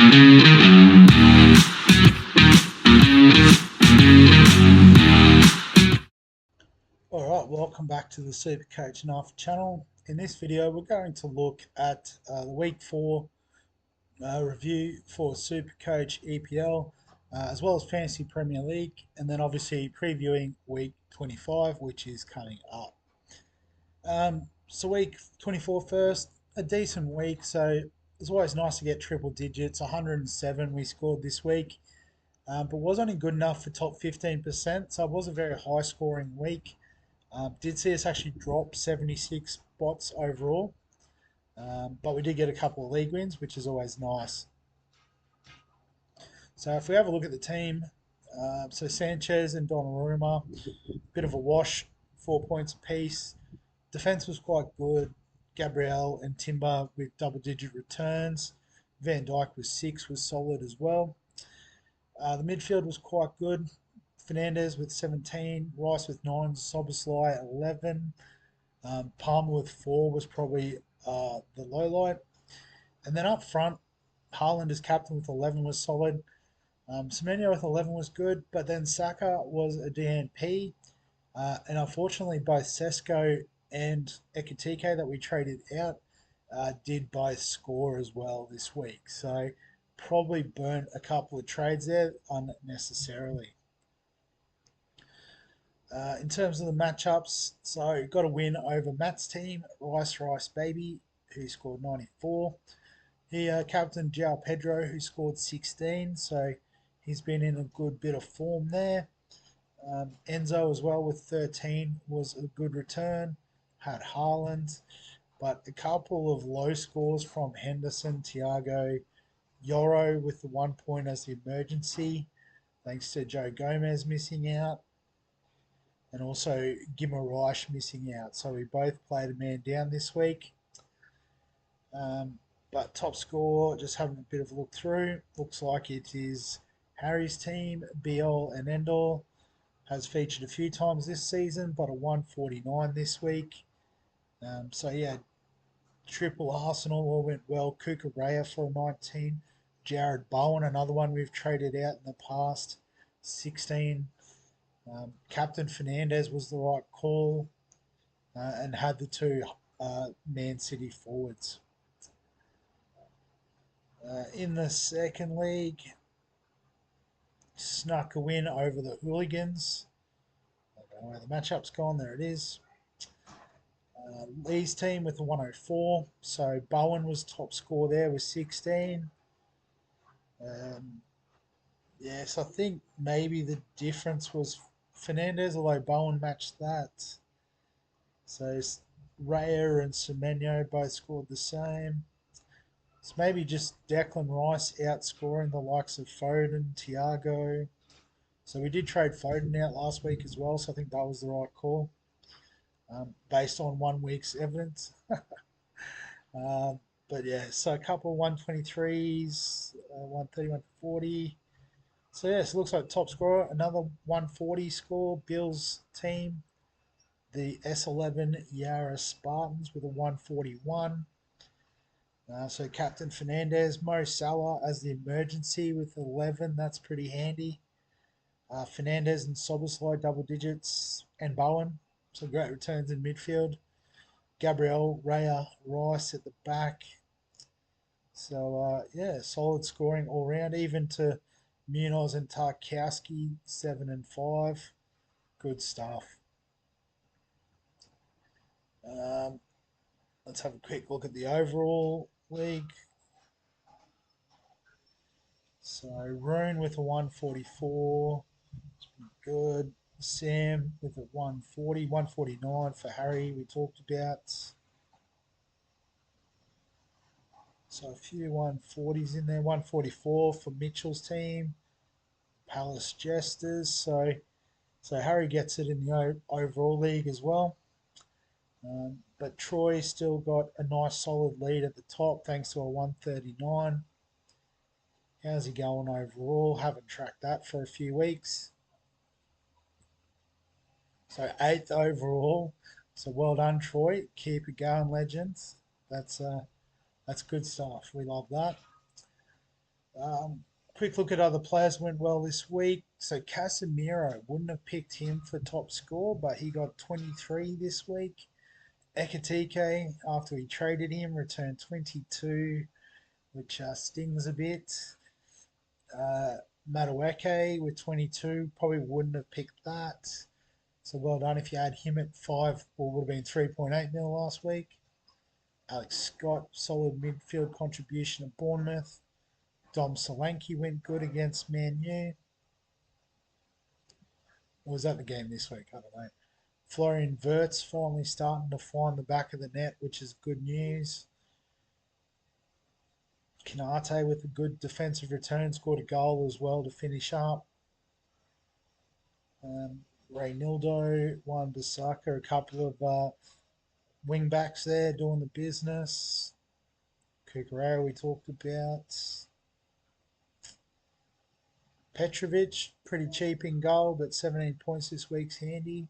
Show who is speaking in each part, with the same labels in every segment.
Speaker 1: Alright, welcome back to the SuperCoach Knife channel. In this video we're going to look at the Week 4 review for SuperCoach EPL as well as Fantasy Premier League, and then obviously previewing Week 25, which is coming up. So Week 24 first, a decent week, so it's always nice to get triple digits. 107 we scored this week, but was only good enough for top 15%, so it was a very high scoring week. Did see us actually drop 76 spots overall, but we did get a couple of league wins, which is always nice. So if we have a look at the team, so Sanchez and Donnarumma, bit of a wash, 4 points apiece. Defense was quite good. Gabriel and Timber with double-digit returns. Van Dijk with 6 was solid as well. The midfield was quite good. Fernandez with 17, Rice with 9, Soboslai 11, Palmer with 4 was probably the low light. And then up front, Haaland as captain with 11 was solid. Semenyo with 11 was good, but then Saka was a DNP. And unfortunately, both Sesko and Ekitike that we traded out did both score as well this week. So probably burnt a couple of trades there unnecessarily. In terms of the matchups, so got a win over Matt's team, Rice Baby, who scored 94. He captained João Pedro, who scored 16, so he's been in a good bit of form there. Enzo as well with 13 was a good return. Had Haaland, but a couple of low scores from Henderson, Thiago, Yoro with the 1 point as the emergency, thanks to Joe Gomez missing out, and also Guimaraes missing out. So we both played a man down this week. But top score, just having a bit of a look through, looks like it is Harry's team. Biel and Endor has featured a few times this season, but a 149 this week. So yeah, triple Arsenal all went well. Kukurea for a 19. Jared Bowen, another one we've traded out in the past, 16. Captain Fernandez was the right call, and had the two Man City forwards. In the second league, snuck a win over the Hooligans. I don't know where the matchup's gone. There it is. Lee's team with the 104. So Bowen was top score there with 16. Yes, I think maybe the difference was Fernandez, although Bowen matched that. So Raya and Semenyo both scored the same. It's maybe just Declan Rice outscoring the likes of Foden, Thiago. So we did trade Foden out last week as well, so I think that was the right call, based on 1 week's evidence. But yeah, so a couple of 123s, 130, 140. So yes, it looks like top scorer, another 140 score, Bill's team, the S11 Yara Spartans with a 141. So Captain Fernandez, Mo Salah as the emergency with 11, that's pretty handy. Fernandez and Soboslai double digits, and Bowen, so great returns in midfield. Gabriel, Raya, Rice at the back. So yeah, solid scoring all round, even to Munoz and Tarkowski, 7 and 5. Good stuff. Let's have a quick look at the overall league. So Rune with a 144. It's been good. Sam with a 140, 149 for Harry, we talked about. So a few 140s in there. 144 for Mitchell's team. Palace Jesters. So Harry gets it in the overall league as well. But Troy still got a nice solid lead at the top thanks to a 139. How's he going overall? Haven't tracked that for a few weeks. So 8th overall. So well done, Troy. Keep it going, legends. That's good stuff. We love that. Quick look at other players went well this week. So Casemiro, wouldn't have picked him for top score, but he got 23 this week. Ekatike, after we traded him, returned 22, which stings a bit. Uh, Madueke with 22, probably wouldn't have picked that. So well done if you had him at 5, or would have been 3.8 mil last week. Alex Scott, solid midfield contribution at Bournemouth. Dom Solanke went good against Man U. Or was that the game this week? I don't know. Florian Wirtz finally starting to find the back of the net, which is good news. Kanate with a good defensive return, scored a goal as well to finish up. Reynildo, Juan Bissaka, a couple of wing backs there doing the business. Kukureo we talked about. Petrovic, pretty cheap in goal, but 17 points this week's handy.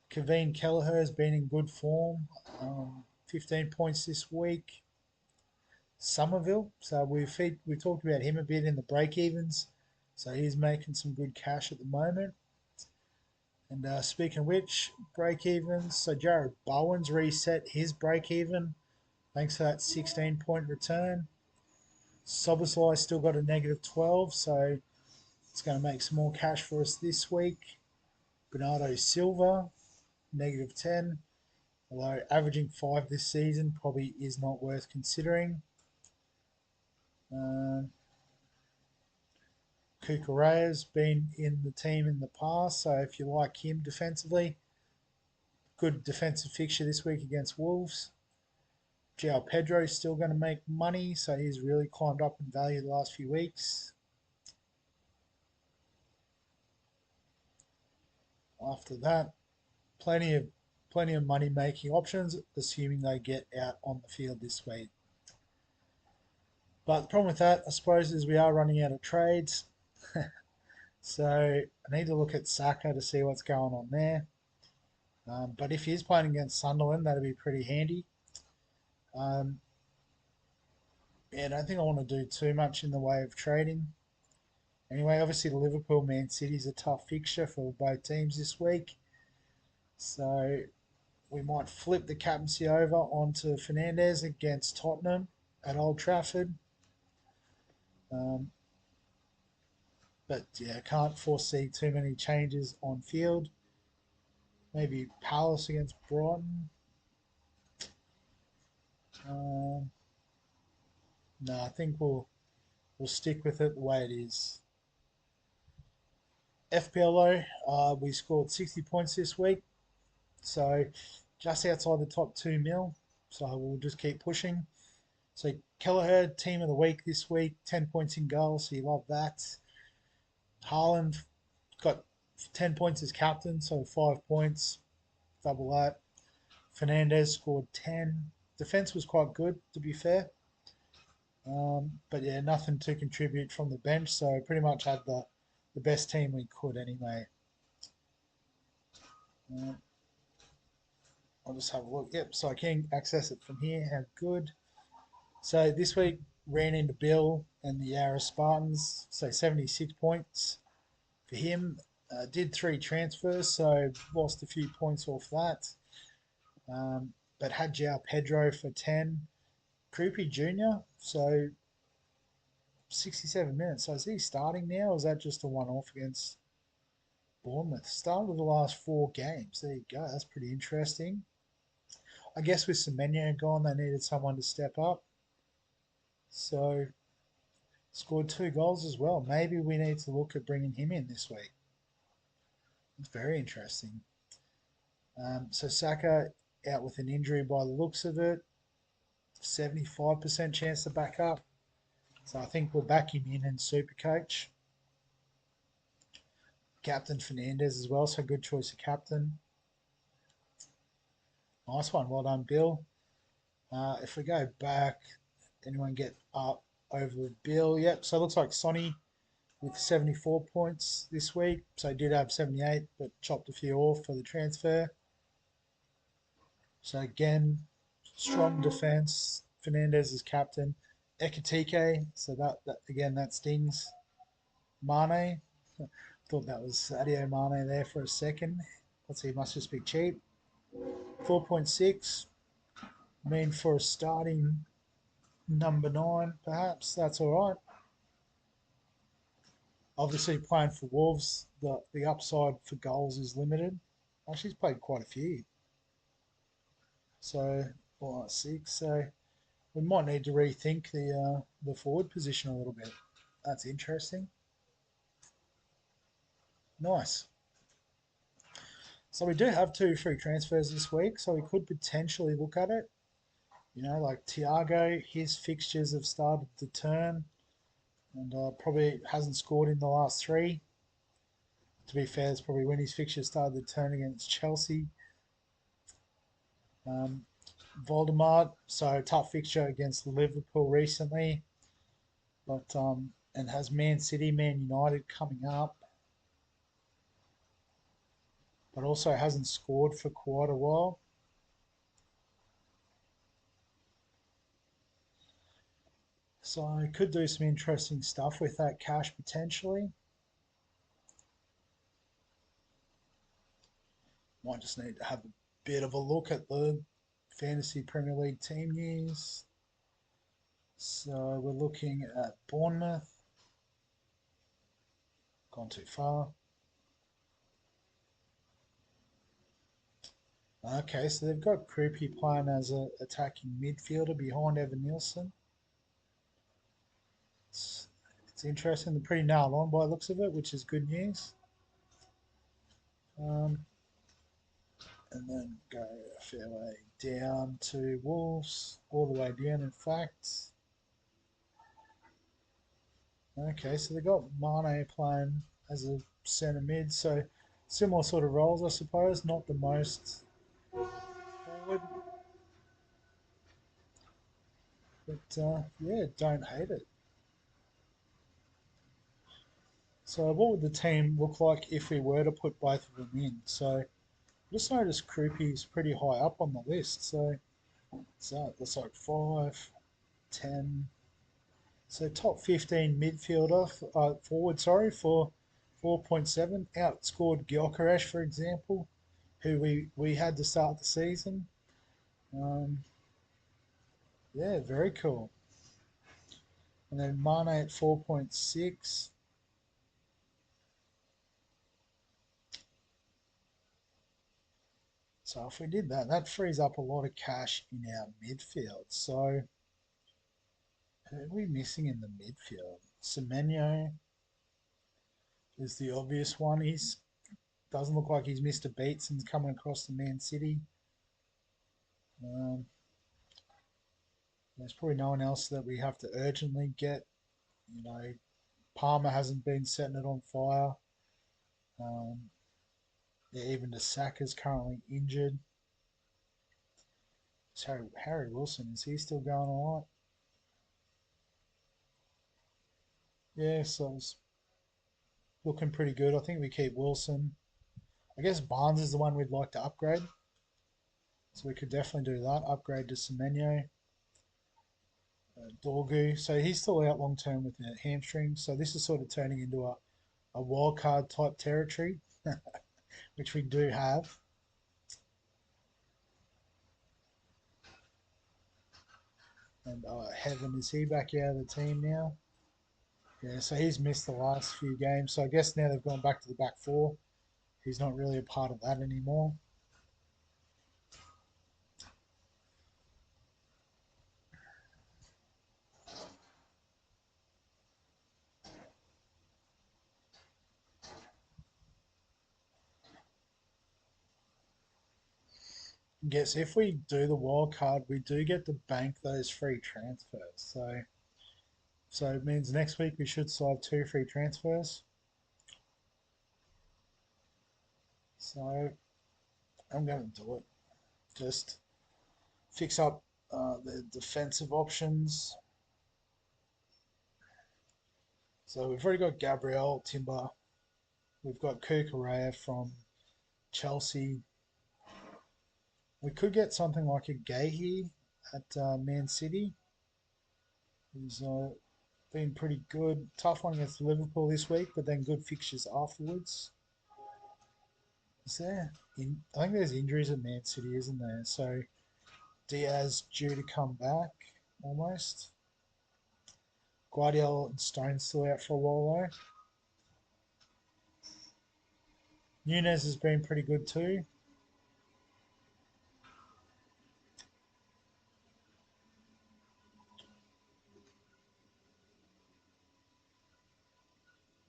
Speaker 1: Kevin Kelleher has been in good form, 15 points this week. Somerville, so we talked about him a bit in the break evens, so he's making some good cash at the moment. And speaking of which, break evens, so Jared Bowen's reset his break even thanks to that 16-point return. Soboslai still got a negative 12, so it's going to make some more cash for us this week. Bernardo Silva, negative 10, although averaging 5 this season probably is not worth considering. Kukurea's been in the team in the past, so if you like him defensively, good defensive fixture this week against Wolves. João Pedro's still going to make money, so he's really climbed up in value the last few weeks. After that, plenty of money making options, assuming they get out on the field this week. But the problem with that, I suppose, is we are running out of trades. So I need to look at Saka to see what's going on there. But if he's playing against Sunderland, that'd be pretty handy. Yeah, I don't think I want to do too much in the way of trading. Anyway, obviously the Liverpool Man City is a tough fixture for both teams this week. So we might flip the captaincy over onto Fernandez against Tottenham at Old Trafford. But yeah, can't foresee too many changes on field. Maybe Palace against Brighton. No, I think we'll stick with it the way it is. FPLO, we scored 60 points this week, so just outside the top 2 mil. So we'll just keep pushing. So Kelleher, team of the week this week, 10 points in goal, so you love that. Haaland got 10 points as captain, so 5 points, double that. Fernandez scored 10. Defense was quite good, to be fair. But yeah, nothing to contribute from the bench, so pretty much had the best team we could anyway. I'll just have a look. Yep, so I can access it from here. How good. So this week ran into Bill and the Yarra Spartans, so 76 points for him. Did 3 transfers, so lost a few points off that. But had João Pedro for 10. Krupi Jr., so 67 minutes. So is he starting now, or is that just a one-off against Bournemouth? Started the last 4 games. There you go. That's pretty interesting. I guess with Semenyo gone, they needed someone to step up. So scored 2 goals as well. Maybe we need to look at bringing him in this week. It's very interesting. So Saka out with an injury by the looks of it. 75% chance to back up. So I think we'll back him in SuperCoach. Captain Fernandez as well, so good choice of captain. Nice one, well done, Bill. If we go back, anyone get up over Bill? Yep, so it looks like Sonny with 74 points this week. So he did have 78, but chopped a few off for the transfer. So again, strong defense. Fernandez is captain. Ekitike, so that again that stings. Mane, thought that was Sadio Mane there for a second. Let's see, he must just be cheap. 4.6. Mean for a starting number 9, perhaps. That's all right. Obviously, playing for Wolves, the upside for goals is limited. Actually, he's played quite a few. So, 6. So, we might need to rethink the forward position a little bit. That's interesting. Nice. So we do have 2 free transfers this week, so we could potentially look at it. You know, like Thiago, his fixtures have started to turn, and probably hasn't scored in the last 3. To be fair, it's probably when his fixtures started to turn against Chelsea. Um, Voldemort, so tough fixture against Liverpool recently, but and has Man City, Man United coming up, but also hasn't scored for quite a while. So I could do some interesting stuff with that cash potentially. Might just need to have a bit of a look at the Fantasy Premier League team news. So we're looking at Bournemouth. Gone too far. Okay, so they've got Krupi playing as an attacking midfielder behind Evan Nielsen. It's interesting. They're pretty nailed on by the looks of it, which is good news. Um, and then go a fair way down to Wolves, all the way down, in fact. Okay, so they got Mane playing as a centre mid, so similar sort of roles, I suppose. Not the most forward, but yeah, don't hate it. So, what would the team look like if we were to put both of them in? So, I just noticed Krupi's pretty high up on the list. So that's like 5, 10. So, top 15 midfielder, forward, sorry, for 4.7. Outscored Gyökeres, for example, who we had to start the season. Um, yeah, very cool. And then Mane at 4.6. So if we did that, that frees up a lot of cash in our midfield. So who are we missing in the midfield? Semenyo is the obvious one. He's doesn't look like he's missed a beat since coming across to Man City. Um, there's probably no one else that we have to urgently get. You know, Palmer hasn't been setting it on fire. Um, yeah, even the Saka's currently injured. So Harry Wilson, is he still going all right? Yeah, so it's looking pretty good. I think we keep Wilson. I guess Barnes is the one we'd like to upgrade. So we could definitely do that. Upgrade to Semenyo. Dorgu. So he's still out long term with a hamstring. So this is sort of turning into a wild card type territory, which we do have. And Heaven, is he back out of the team now? Yeah, so he's missed the last few games. So I guess now they've gone back to the back 4. He's not really a part of that anymore. Guess if we do the wild card, we do get to bank those free transfers. So it means next week we should still have 2 free transfers. So I'm going to do it. Just fix up the defensive options. So we've already got Gabriel Timber. We've got Kukurea from Chelsea. We could get something like a Gahey at Man City. He's been pretty good. Tough one against Liverpool this week, but then good fixtures afterwards. Is there? I think there's injuries at Man City, isn't there? So Diaz due to come back almost. Guardiola and Stone's still out for a while though. Nunez has been pretty good too.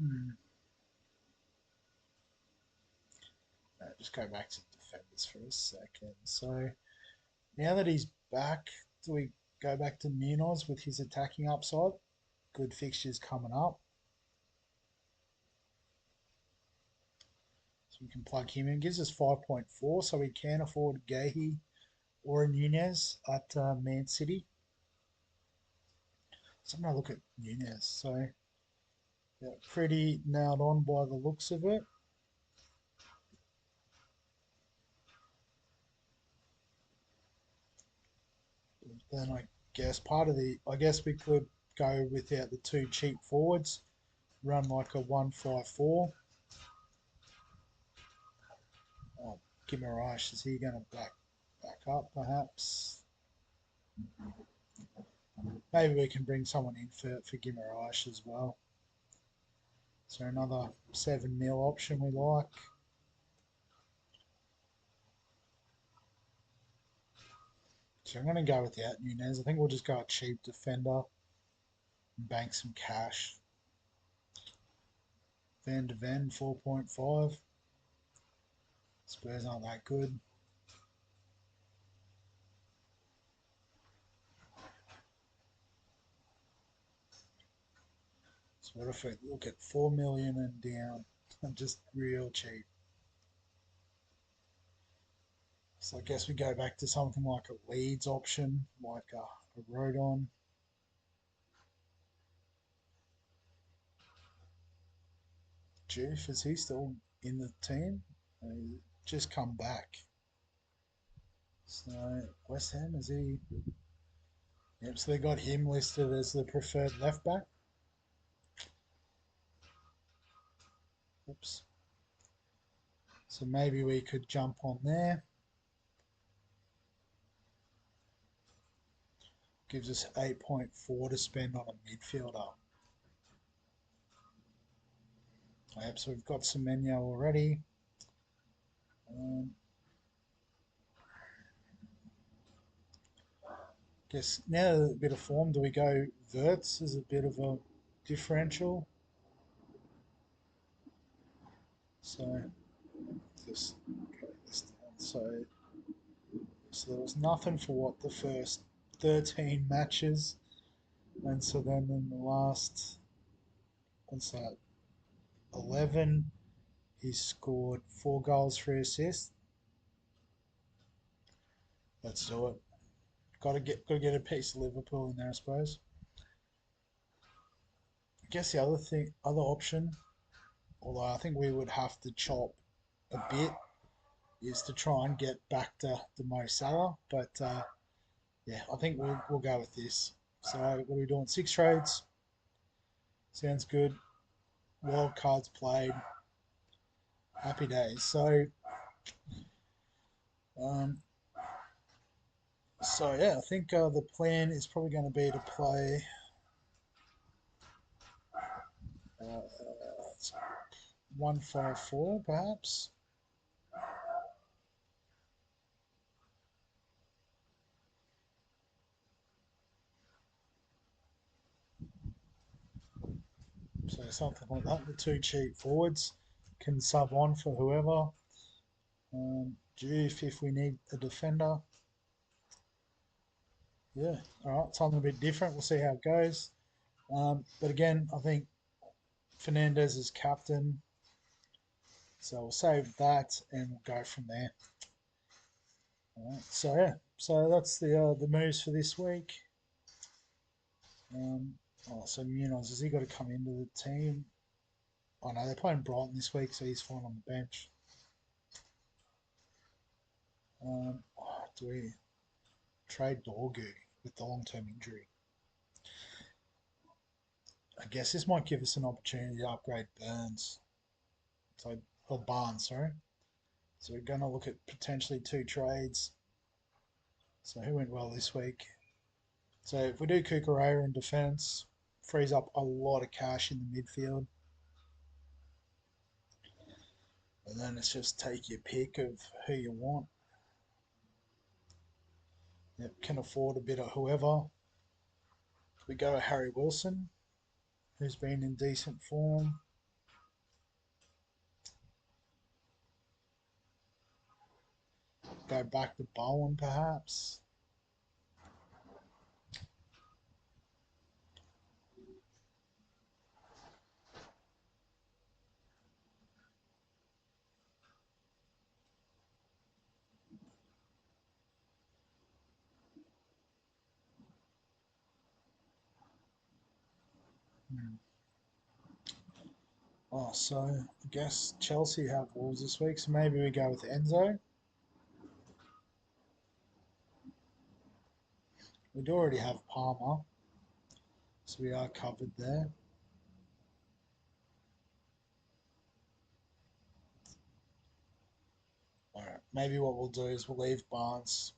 Speaker 1: Hmm. Just go back to defenders for a second. So now that he's back, do we go back to Munoz with his attacking upside? Good fixtures coming up. So we can plug him in. Gives us 5.4, so we can afford Gahey or a Nunez at Man City. So I'm going to look at Nunez. So yeah, pretty nailed on by the looks of it. Then I guess I guess we could go without the two cheap forwards, run like a 1-5-4. Oh, Guimaraes, is he going to back up perhaps? Maybe we can bring someone in for Guimaraes as well. So another 7 mil option we like. So I'm going to go without Nunez. I think we'll just go a cheap defender and bank some cash. Van de Ven 4.5. Spurs aren't that good. So what if we look at 4 million and down? Just real cheap. So I guess we go back to something like a Leeds option, like a Rodon. Jeff, is he still in the team? Just come back. So West Ham, is he? Yep, so they got him listed as the preferred left back. Oops. So maybe we could jump on there. Gives us 8.4 to spend on a midfielder. Yep, so we've got Semenyo already. Guess now a bit of form, do we go Verts as a bit of a differential? So just go this down. So there was nothing for what the first 13 matches, and so then in the last, what's that, 11, he scored 4 goals, 3 assists. Let's do it. Got to get a piece of Liverpool in there, I suppose. I guess the other option, although I think we would have to chop a bit, is to try and get back to Mo Salah. But yeah, I think we'll go with this. So what are we doing? 6 trades. Sounds good. Wild cards played. Happy days. Um, so yeah, I think the plan is probably going to be to play 1-5-4 perhaps. So something like that. The two cheap forwards can sub on for whoever. Due if we need a defender. Yeah, all right, something a bit different. We'll see how it goes. But again, I think Fernandez is captain, so we'll save that and we'll go from there. All right, so yeah, so that's the moves for this week. So Munoz, has he got to come into the team? Oh no, they're playing Brighton this week, so he's fine on the bench. Do we trade Dorgu with the long-term injury? I guess this might give us an opportunity to upgrade Burns. So, or Barnes, sorry. So we're going to look at potentially 2 trades. So who went well this week? So if we do Kukurea in defence, frees up a lot of cash in the midfield. And then it's just take your pick of who you want. Yep, can afford a bit of whoever. We go Harry Wilson, who's been in decent form. Go back to Bowen, perhaps. Hmm. Oh, so I guess Chelsea have Wolves this week, so maybe we go with Enzo. We do already have Palmer, so we are covered there. All right, maybe what we'll do is we'll leave Barnes.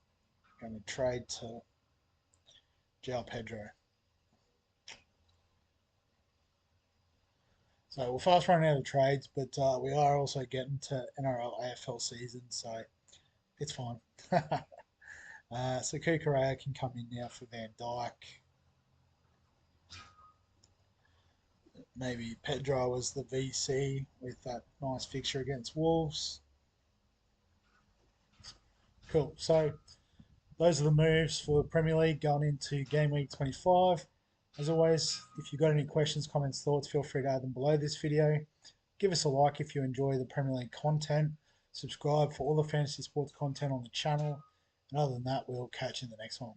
Speaker 1: Going to trade to João Pedro. So we're fast running out of trades, but we are also getting to NRL AFL season, so it's fine. So Kukurea can come in now for Van Dyke. Maybe Pedro as the VC with that nice fixture against Wolves. Cool. So those are the moves for Premier League going into game week 25. As always, if you've got any questions, comments, thoughts, feel free to add them below this video. Give us a like if you enjoy the Premier League content. Subscribe for all the fantasy sports content on the channel. And other than that, we'll catch you in the next one.